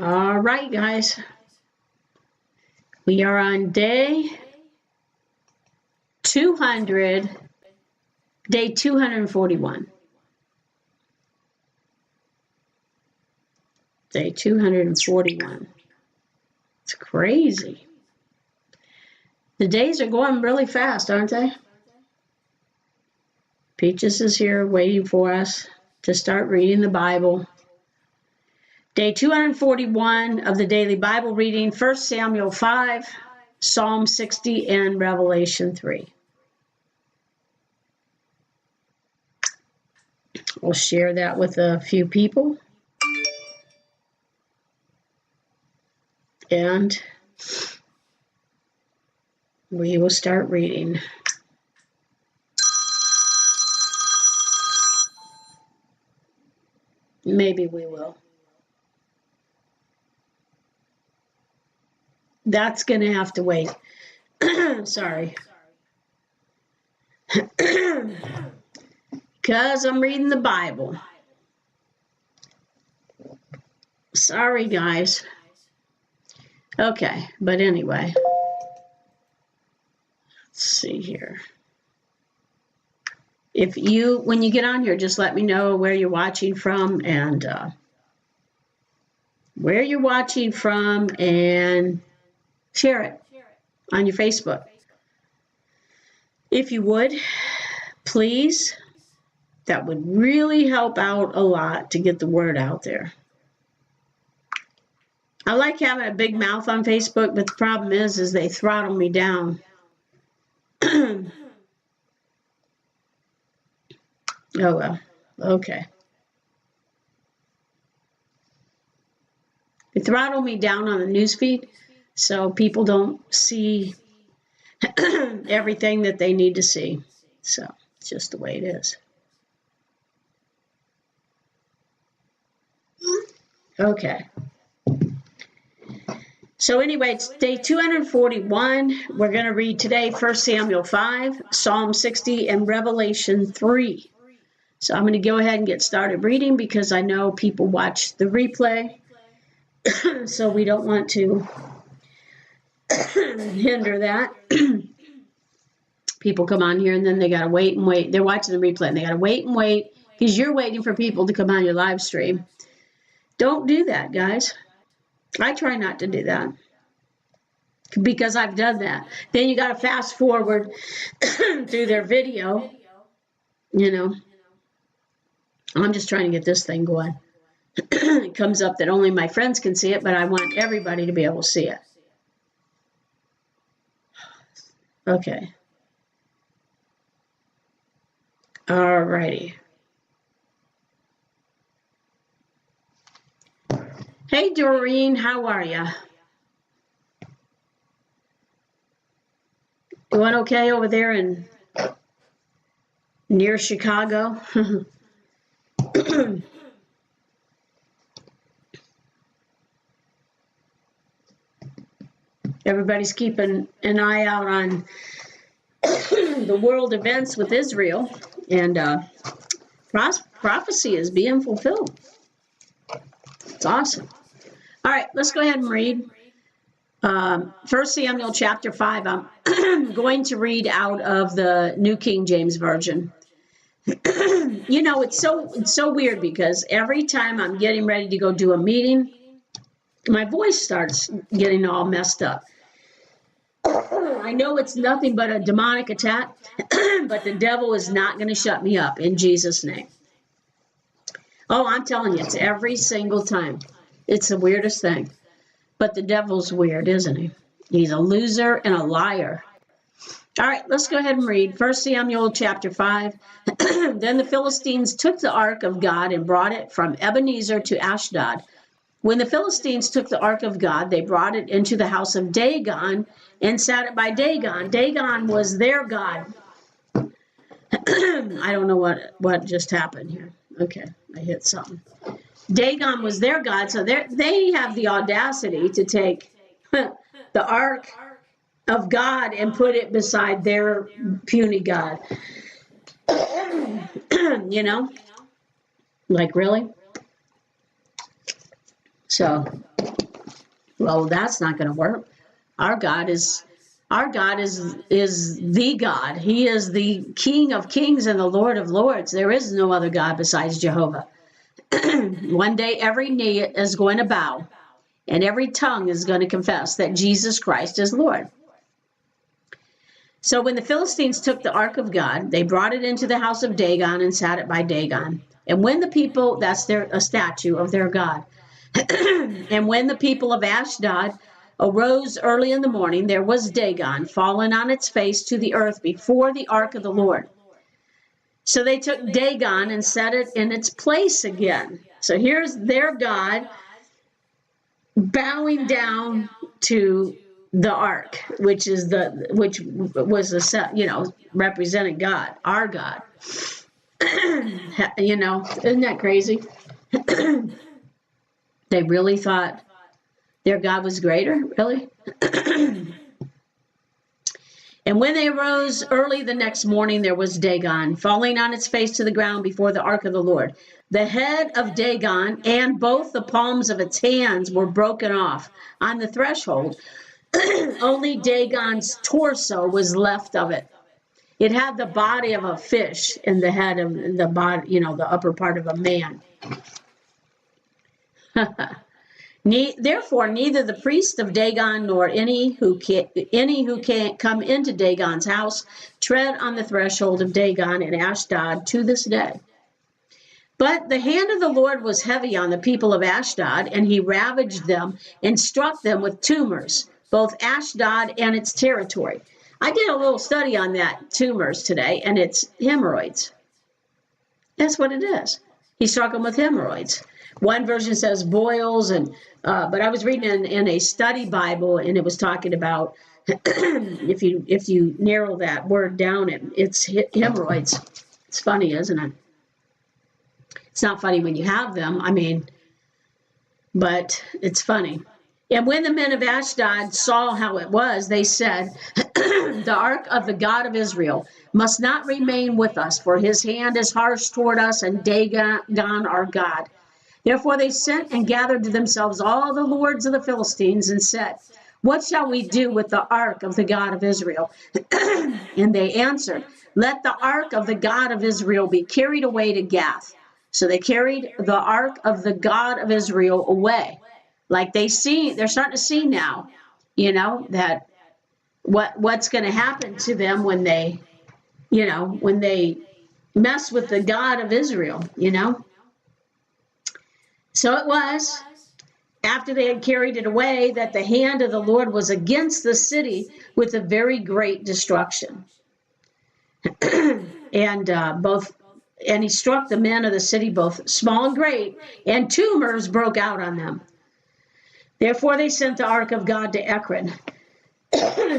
All right, guys. We are on day 241. Day 241. It's crazy. The days are going really fast, aren't they? Peaches is here waiting for us to start reading the Bible. Day 241 of the daily Bible reading, 1 Samuel 5, Psalm 60, and Revelation 3. We'll share that with a few people. And we will start reading. Maybe we will. That's going to have to wait. Sorry. Because I'm reading the Bible. Sorry, guys. Okay, but anyway. Let's see here. If you, when you get on here, just let me know where you're watching from and share it on your Facebook. If you would, please, that would really help out a lot to get the word out there. I like having a big mouth on Facebook, but the problem is they throttle me down. Oh, well, okay. They throttle me down on the newsfeed, so people don't see everything that they need to see. So it's just the way it is. Okay. So anyway, it's day 241. We're going to read today 1 Samuel 5, Psalm 60, and Revelation 3. So I'm going to go ahead and get started reading because I know people watch the replay. So we don't want to hinder that. People come on here and then they got to wait and wait. They're watching the replay and they got to wait and wait because you're waiting for people to come on your live stream. Don't do that, guys. I try not to do that because I've done that. Then you got to fast forward through their video. You know, I'm just trying to get this thing going. It comes up that only my friends can see it, but I want everybody to be able to see it. Okay. All righty. Hey, Doreen, how are you? Doing okay over there in near Chicago? Everybody's keeping an eye out on the world events with Israel, and prophecy is being fulfilled. It's awesome. All right, let's go ahead and read 1 Samuel chapter 5. I'm going to read out of the New King James Version. You know, it's so weird because every time I'm getting ready to go do a meeting, my voice starts getting all messed up. I know it's nothing but a demonic attack, but the devil is not going to shut me up in Jesus' name. Oh, I'm telling you, it's every single time. It's the weirdest thing. But the devil's weird, isn't he? He's a loser and a liar. All right, let's go ahead and read 1 Samuel chapter 5. Then the Philistines took the ark of God and brought it from Ebenezer to Ashdod. When the Philistines took the ark of God, they brought it into the house of Dagon and sat it by Dagon. Dagon was their god. I don't know what just happened here. Okay, I hit something. Dagon was their god, so they have the audacity to take the ark of God and put it beside their puny god. You know? Like, really? So, Well, that's not going to work. Our God is the God. He is the King of kings and the Lord of lords. There is no other God besides Jehovah. One day every knee is going to bow and every tongue is going to confess that Jesus Christ is Lord. So when the Philistines took the ark of God, they brought it into the house of Dagon and sat it by Dagon. And when the people, that's a statue of their God. And when the people of Ashdod arose early in the morning, there was Dagon fallen on its face to the earth before the ark of the Lord. So they took Dagon and set it in its place again. So here's their God bowing down to the ark, which was representing God, our God. Isn't that crazy? They really thought their God was greater, really? And when they arose early the next morning, there was Dagon falling on its face to the ground before the ark of the Lord. The head of Dagon and both the palms of its hands were broken off on the threshold. Only Dagon's torso was left of it. It had the body of a fish and the head of the body, the upper part of a man. Therefore, neither the priest of Dagon nor any who can't come into Dagon's house tread on the threshold of Dagon in Ashdod to this day. But the hand of the Lord was heavy on the people of Ashdod, and he ravaged them and struck them with tumors, both Ashdod and its territory. I did a little study on that, tumors, today, and it's hemorrhoids. That's what it is. He struck them with hemorrhoids. One version says boils, but I was reading in a study Bible, and it was talking about if you narrow that word down, it's hemorrhoids. It's funny, isn't it? It's not funny when you have them, but it's funny. And when the men of Ashdod saw how it was, they said, the ark of the God of Israel must not remain with us, for his hand is harsh toward us, and Dagon our God. Therefore they sent and gathered to themselves all the lords of the Philistines and said, what shall we do with the ark of the God of Israel? And they answered, let the ark of the God of Israel be carried away to Gath. So they carried the ark of the God of Israel away. Like they're starting to see now, that what's going to happen to them when they mess with the God of Israel, So it was, after they had carried it away, that the hand of the Lord was against the city with a very great destruction. And he struck the men of the city, both small and great, and tumors broke out on them. Therefore they sent the ark of God to Ekron.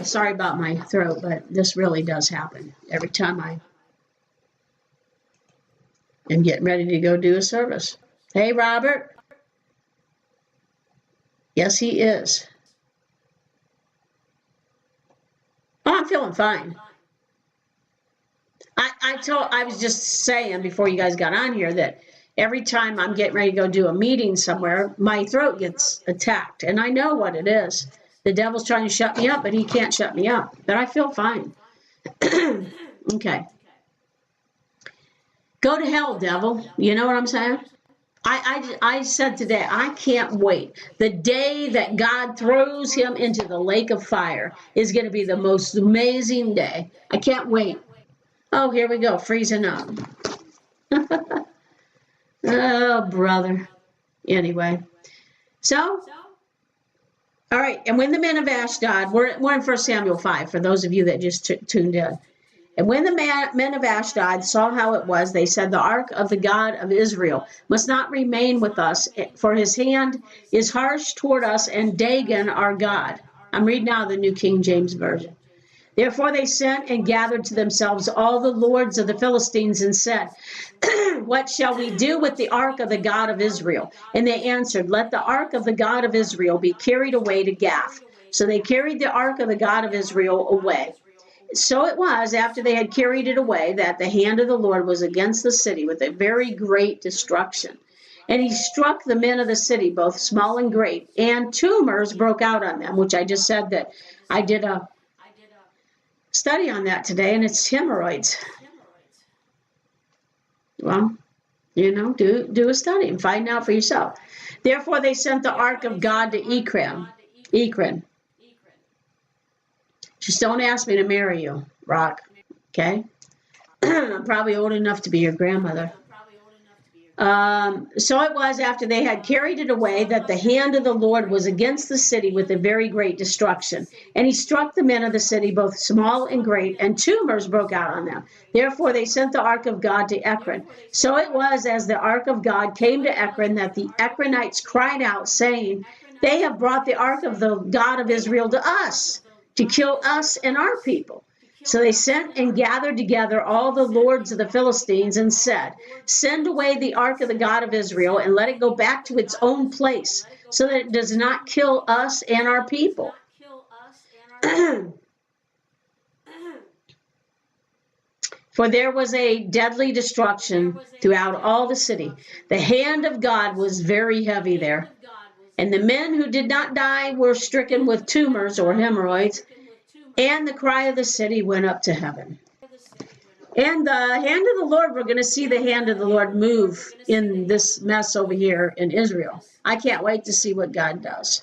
Sorry about my throat, but this really does happen every time I am getting ready to go do a service. Hey, Robert. Yes, he is. Oh, I'm feeling fine. I was just saying before you guys got on here that every time I'm getting ready to go do a meeting somewhere, my throat gets attacked. And I know what it is. The devil's trying to shut me up, but he can't shut me up. But I feel fine. Okay. Go to hell, devil. You know what I'm saying? I said today, I can't wait. The day that God throws him into the lake of fire is going to be the most amazing day. I can't wait. Oh, here we go, freezing up. Oh, brother. Anyway, so, all right, and when the men of Ashdod, we're in 1 Samuel 5, for those of you that just tuned in. And when the men of Ashdod saw how it was, they said, the ark of the God of Israel must not remain with us, for his hand is harsh toward us, and Dagon our God. I'm reading now the New King James Version. Therefore they sent and gathered to themselves all the lords of the Philistines and said, what shall we do with the ark of the God of Israel? And they answered, let the ark of the God of Israel be carried away to Gath. So they carried the ark of the God of Israel away. So it was, after they had carried it away, that the hand of the Lord was against the city with a very great destruction. And he struck the men of the city, both small and great, and tumors broke out on them, which I just said that I did a study on that today, and it's hemorrhoids. Well, do a study and find out for yourself. Therefore, they sent the ark of God to Ekron. Just don't ask me to marry you, Rock. Okay? I'm probably old enough to be your grandmother. So it was after they had carried it away that the hand of the Lord was against the city with a very great destruction. And he struck the men of the city, both small and great, and tumors broke out on them. Therefore they sent the ark of God to Ekron. So it was as the ark of God came to Ekron that the Ekronites cried out, saying, they have brought the ark of the God of Israel to us, to kill us and our people. So they sent and gathered together all the lords of the Philistines and said, send away the ark of the God of Israel and let it go back to its own place so that it does not kill us and our people. For there was a deadly destruction throughout all the city. The hand of God was very heavy there. And the men who did not die were stricken with tumors or hemorrhoids. And the cry of the city went up to heaven. And the hand of the Lord, we're going to see the hand of the Lord move in this mess over here in Israel. I can't wait to see what God does.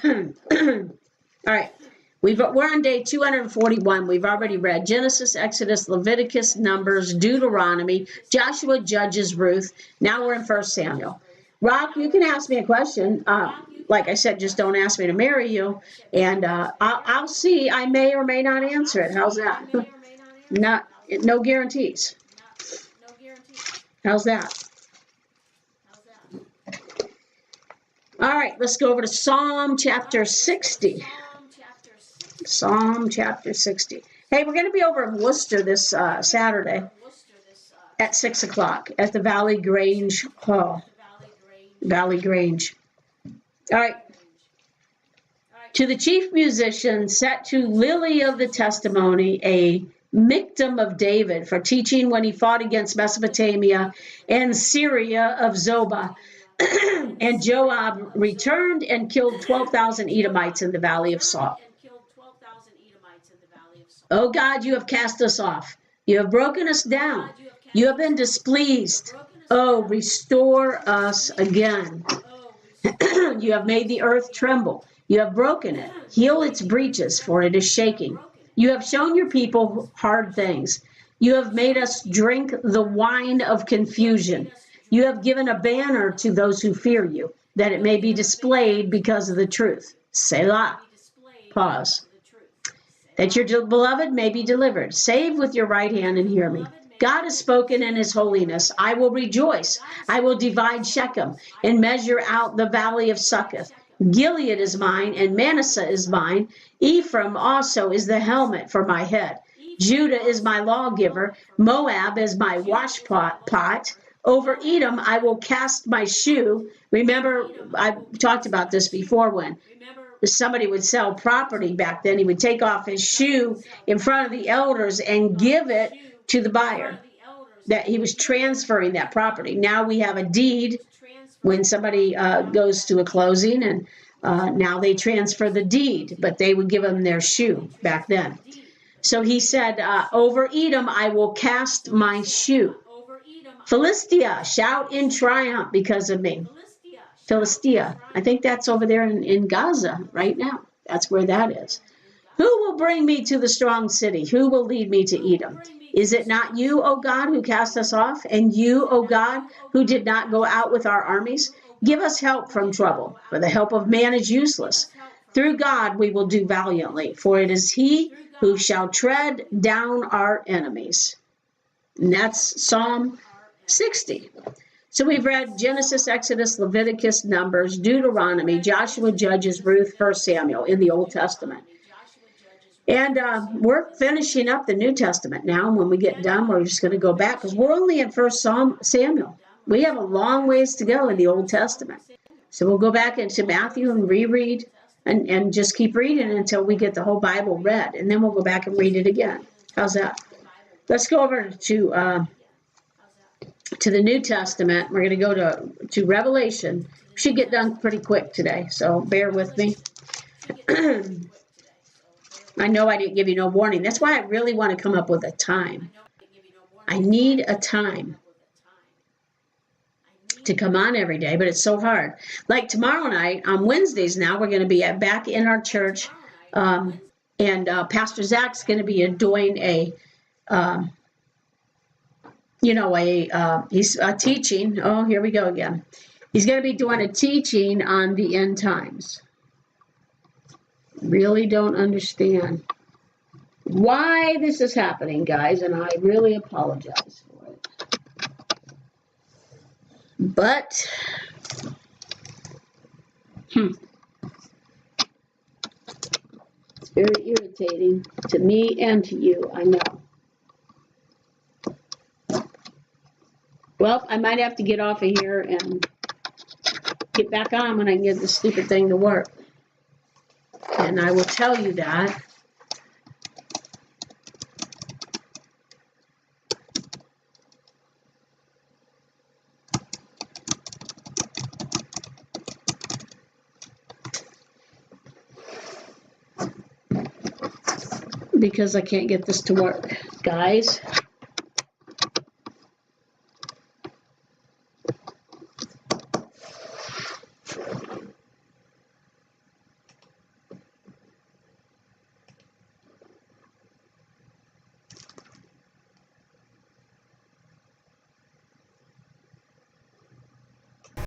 All right. We're on day 241. We've already read Genesis, Exodus, Leviticus, Numbers, Deuteronomy, Joshua, Judges, Ruth. Now we're in 1 Samuel. Rock, you can ask me a question. Like I said, just don't ask me to marry you. And I'll see. I may or may not answer it. How's that? No guarantees. How's that? All right, let's go over to Psalm chapter 60. Psalm chapter 60. Hey, we're going to be over in Worcester this Saturday at 6 o'clock at the Valley Grange Hall. Valley Grange. All right. To the chief musician set to Lily of the Testimony, a Michtam of David, for teaching when he fought against Mesopotamia and Syria of Zobah. And Joab returned and killed 12,000 Edomites in the Valley of Salt. Oh God, you have cast us off. You have broken us down. You have been displeased. Oh, restore us again. You have made the earth tremble. You have broken it. Heal its breaches, for it is shaking. You have shown your people hard things. You have made us drink the wine of confusion. You have given a banner to those who fear you, that it may be displayed because of the truth. Selah. Pause. That your beloved may be delivered. Save with your right hand and hear me. God has spoken in his holiness. I will rejoice. I will divide Shechem and measure out the valley of Succoth. Gilead is mine and Manasseh is mine. Ephraim also is the helmet for my head. Judah is my lawgiver. Moab is my washpot. Over Edom I will cast my shoe. Remember, I talked about this before when somebody would sell property back then. He would take off his shoe in front of the elders and give it to the buyer. That he was transferring that property. Now we have a deed when somebody goes to a closing, and now they transfer the deed, but they would give them their shoe back then. So he said, over Edom I will cast my shoe. Philistia, shout in triumph because of me. Philistia, I think that's over there in Gaza right now. That's where that is. Who will bring me to the strong city? Who will lead me to Edom? Is it not you, O God, who cast us off? And you, O God, who did not go out with our armies? Give us help from trouble, for the help of man is useless. Through God we will do valiantly, for it is he who shall tread down our enemies. And that's Psalm 60. So we've read Genesis, Exodus, Leviticus, Numbers, Deuteronomy, Joshua, Judges, Ruth, 1 Samuel in the Old Testament. And we're finishing up the New Testament now. And when we get done, we're just going to go back because we're only in 1 Samuel. We have a long ways to go in the Old Testament. So we'll go back into Matthew and reread and just keep reading until we get the whole Bible read. And then we'll go back and read it again. How's that? Let's go over to to the New Testament. We're going to go to Revelation. We should get done pretty quick today, so bear with me. I know I didn't give you no warning. That's why I really want to come up with a time. I need a time to come on every day, but it's so hard. Like tomorrow night, on Wednesdays now, we're going to be back in our church, and Pastor Zach's going to be doing a, he's teaching. Oh, here we go again. He's going to be doing a teaching on the end times. Really don't understand why this is happening, guys, and I really apologize for it. But, it's very irritating to me and to you, I know. Well, I might have to get off of here and get back on when I can get this stupid thing to work. And I will tell you that. Because I can't get this to work, guys.